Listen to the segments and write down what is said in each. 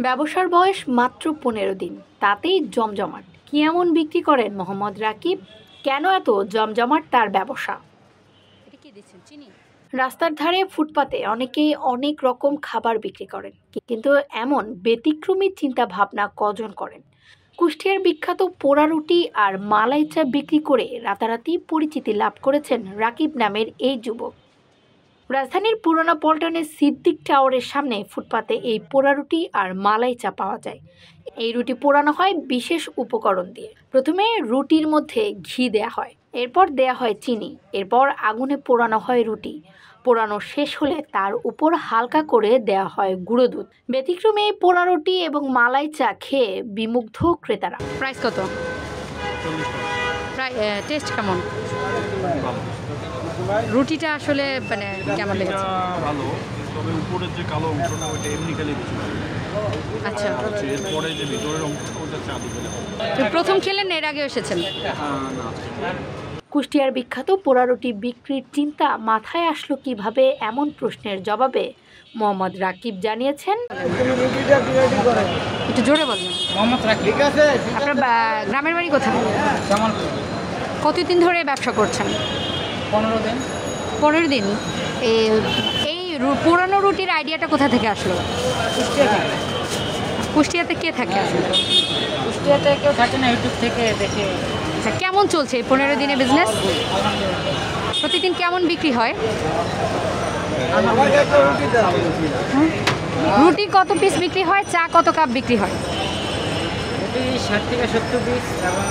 ব্যবসার বয়স মাত্র ১৫ দিন, তাতেই জমজমাট। কি এমন বিক্রি করেন মোহাম্মদ রাকিব? কেন এত জমজমাট তার ব্যবসা? রাস্তার ধারে ফুটপাতে অনেকেই অনেক রকম খাবার বিক্রি করেন, কিন্তু এমন ব্যতিক্রমী চিন্তা ভাবনা কজন করেন? কুষ্টিয়ার বিখ্যাত পোড়া রুটি আর মালাই চা বিক্রি করে রাতারাতি পরিচিতি লাভ করেছেন রাকিব নামের এই যুবক। রাজধানীর পুরানা পল্টনের সিদ্দিক টাওয়ারের সামনে ফুটপাতে এই পোড়া রুটি আর মালাই চা পাওয়া যায়। এই রুটি পোড়ানো হয় বিশেষ উপকরণ দিয়ে। প্রথমে রুটির মধ্যে ঘি দেয়া হয়, এরপর দেয়া হয় চিনি, এরপর আগুনে পোড়ানো হয় রুটি। পোড়ানো শেষ হলে তার উপর হালকা করে দেয়া হয় গুঁড়ো দুধ। ব্যতিক্রমে এই পোড়া রুটি এবং মালাই চা খেয়ে বিমুগ্ধ ক্রেতারা। প্রাইস কত? টেস্ট কেমন? রুটিটা আসলে মানে কেমন লেগেছে? ভালো, তবে উপরের যে কালো অংশটা ওইটা এমনি খেলে বেশি ভালো। আচ্ছা, এরপরে যে ভিতরের অংশটা ওটা চালু করে। প্রথম খেলেন, এর আগে এসেছেন? কুষ্টিয়ার বিখ্যাত পোড়া রুটি বিক্রির চিন্তা মাথায় আসলো কিভাবে, এমন প্রশ্নের জবাবে মোহাম্মদ রাকিব জানিয়েছেন, একটু জোরে বলবেন। মোহাম্মদ রাকিব। আপনার গ্রামের বাড়ি কোথায়? কতদিন ধরে ব্যবসা করছেন? 15 দিন। 15 দিন। এই পুরানো রুটির আইডিয়াটা কোথা থেকে আসলো? কুষ্টিয়া থেকে। কুষ্টিয়াতে কে থাকে আসলে? কুষ্টিয়াতে কেউ থাকে না, ইউটিউব থেকে দেখে। আচ্ছা, কেমন চলছে এই 15 দিনে বিজনেস? আলহামদুলিল্লাহ। প্রতিদিন কেমন বিক্রি হয়? রুটি কত পিস বিক্রি হয়? চা কত কাপ বিক্রি হয়? রুটি 60 থেকে 70 পিস। এবং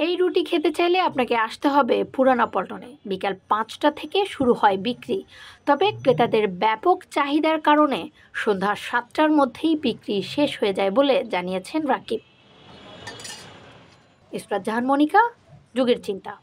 এই রুটি খেতে চাইলে আপনাকে আসতে হবে পুরানা পল্টনে। বিকাল 5টা থেকে শুরু হয় বিক্রি, তবে ক্রেতাদের ব্যাপক চাহিদার কারণে সন্ধ্যা 7টার মধ্যেই বিক্রি শেষ হয়ে যায় বলে জানিয়েছেন রাকিব। ইসরাত জাহান মনিকা, যুগের চিন্তা।